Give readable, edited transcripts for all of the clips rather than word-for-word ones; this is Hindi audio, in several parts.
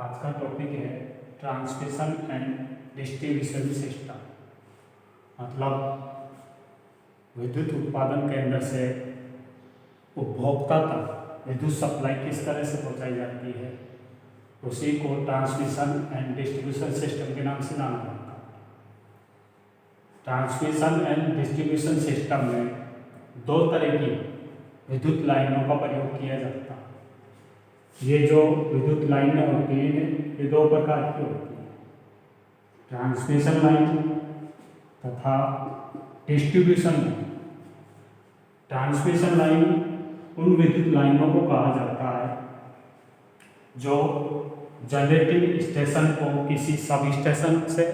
आज का टॉपिक है ट्रांसमिशन एंड डिस्ट्रीब्यूशन सिस्टम। मतलब विद्युत उत्पादन केंद्र से उपभोक्ता तक विद्युत सप्लाई किस तरह से पहुंचाई जाती है, उसी को ट्रांसमिशन एंड डिस्ट्रीब्यूशन सिस्टम के नाम से जाना जाता है। ट्रांसमिशन एंड डिस्ट्रीब्यूशन सिस्टम में दो तरह की विद्युत लाइनों का प्रयोग किया जाता है। ये जो विद्युत लाइनें होती हैं ये दो प्रकार की होती हैं, ट्रांसमिशन लाइन तथा डिस्ट्रीब्यूशन लाइन। ट्रांसमिशन लाइन उन विद्युत लाइनों को कहा जाता है जो जनरेटिंग स्टेशन को किसी सब स्टेशन से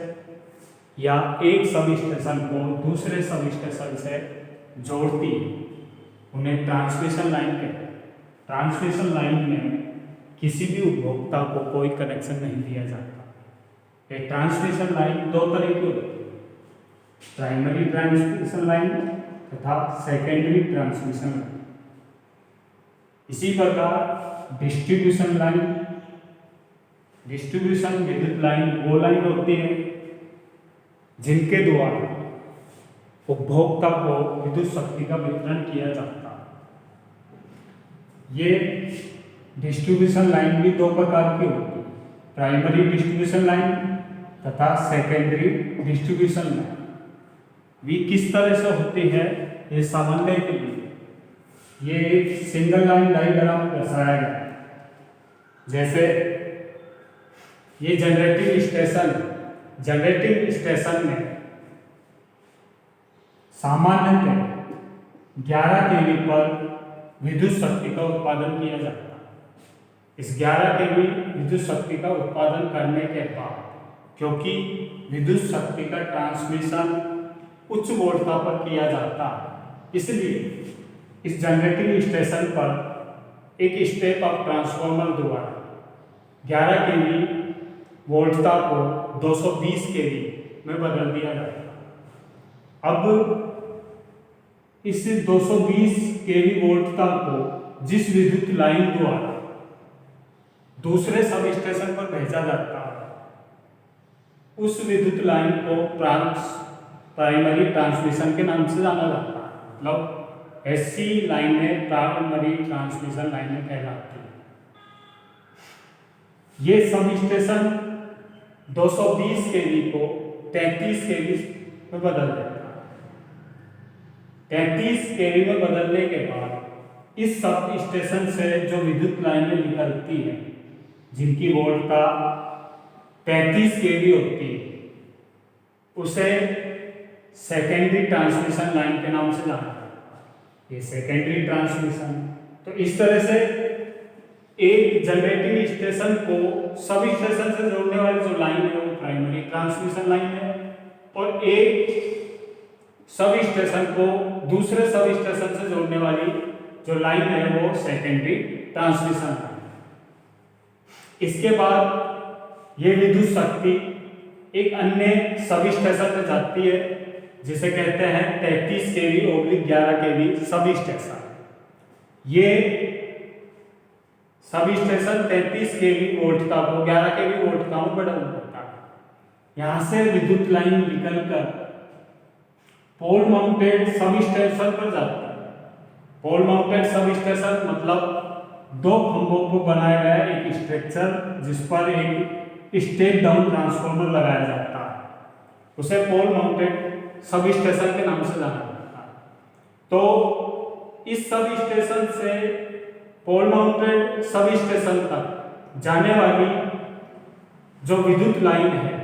या एक सब स्टेशन को दूसरे सब स्टेशन से जोड़ती है, उन्हें ट्रांसमिशन लाइन कहते हैं। ट्रांसमिशन लाइन में किसी भी उपभोक्ता को कोई कनेक्शन नहीं दिया जाता। एक ट्रांसमिशन लाइन दो तरह की होती है, प्राइमरी ट्रांसमिशन लाइन तथा सेकेंडरी ट्रांसमिशन लाइन। इसी प्रकार डिस्ट्रीब्यूशन लाइन, डिस्ट्रीब्यूशन विद्युत लाइन वो लाइन होती है जिनके द्वारा उपभोक्ता को विद्युत शक्ति का वितरण किया जाता है। ये डिस्ट्रीब्यूशन लाइन भी दो प्रकार की होती है, प्राइमरी डिस्ट्रीब्यूशन लाइन तथा सेकेंडरी डिस्ट्रीब्यूशन लाइन। भी किस तरह से होती है ये समझने के लिए ये एक सिंगल लाइन डायग्राम दर्शाया गया है। जैसे ये जनरेटिंग स्टेशन में सामान्यतः 11 kV पर विद्युत शक्ति का उत्पादन किया जाता है। इस 11 kV विद्युत शक्ति का उत्पादन करने के बाद, क्योंकि विद्युत शक्ति का ट्रांसमिशन उच्च वोल्टता पर किया जाता है, इसलिए इस जनरेटिंग स्टेशन पर एक स्टेप अप ट्रांसफार्मर द्वारा 11 kV वोल्टता को 220 kV में बदल दिया जाता है। अब इस 220 kV वोल्टता को जिस विद्युत लाइन द्वारा दूसरे सब स्टेशन पर भेजा जाता है, उस विद्युत लाइन को प्राइमरी ट्रांसमिशन के नाम से जाना जाता है। मतलब ऐसी लाइनें प्राइमरी ट्रांसमिशन लाइनें कहलाती हैं। ये सब स्टेशन 220 kV को 33 kV में बदल देता है। 33 kV में बदलने के बाद इस सब स्टेशन से जो विद्युत लाइनें निकलती हैं, जिनकी वोल्टता 35 kV होती है, उसे सेकेंडरी ट्रांसमिशन लाइन के नाम से जाना जाता है। ये सेकेंडरी ट्रांसमिशन, तो इस तरह से एक जनरेटिंग स्टेशन को सब स्टेशन से जोड़ने वाली जो लाइन है वो प्राइमरी ट्रांसमिशन लाइन है, और एक सब स्टेशन को दूसरे सब स्टेशन से जोड़ने वाली जो लाइन है वो सेकेंडरी ट्रांसमिशन लाइन। इसके बाद ये विद्युत शक्ति एक अन्य सब स्टेशन पर जाती है, जिसे कहते हैं 33 kV/11 kV सब स्टेशन। ये सब स्टेशन 33 kV वोल्टता को 11 kV वोल्टता में बदल देता है। यहाँ से विद्युत लाइन निकलकर पोल माउंटेड सब स्टेशन पर जाता है। पोल माउंटेड सब स्टेशन मतलब दो खंभों को बनाया गया एक स्ट्रक्चर जिस पर एक स्टेप डाउन ट्रांसफार्मर लगाया जाता है, उसे पोल माउंटेड सब स्टेशन के नाम से जाना जाता है। तो इस सब स्टेशन से पोल माउंटेड सब स्टेशन तक जाने वाली जो विद्युत लाइन है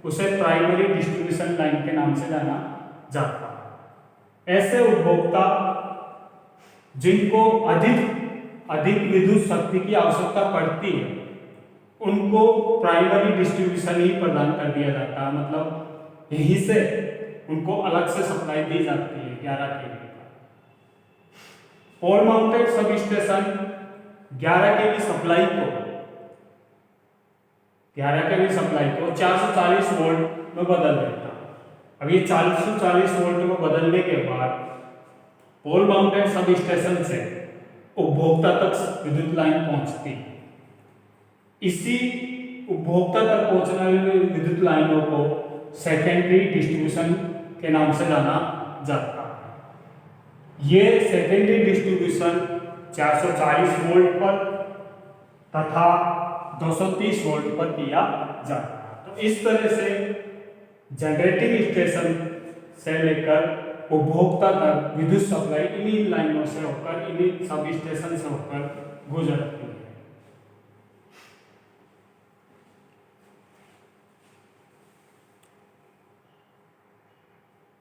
उसे प्राइमरी डिस्ट्रीब्यूशन लाइन के नाम से जाना जाता है। ऐसे उपभोक्ता जिनको अधिक विद्युत शक्ति की आवश्यकता पड़ती है, उनको प्राइमरी डिस्ट्रीब्यूशन ही प्रदान कर दिया जाता है। मतलब यहीं से उनको अलग से सप्लाई दी जाती है 11 kV का। Pole mounted substation 11 kV supply को 440 वोल्ट में बदल देता है। अब ये 440 वोल्ट में बदलने के बाद पोल माउंटेड सब स्टेशन से उपभोक्ता तक विद्युत लाइन पहुंचती है। इसी उपभोक्ता तक पहुंचने वाली विद्युत लाइनों को सेकेंडरी डिस्ट्रीब्यूशन के नाम से जाना जाता है। ये सेकेंडरी डिस्ट्रीब्यूशन 440 वोल्ट पर तथा 230 वोल्ट पर किया जाता है। तो इस तरह से जनरेटिंग स्टेशन से लेकर उपभोक्ता तक विद्युत सप्लाई इन्हीं लाइनों से होकर, इन्हीं सब स्टेशन से होकर गुजरती है।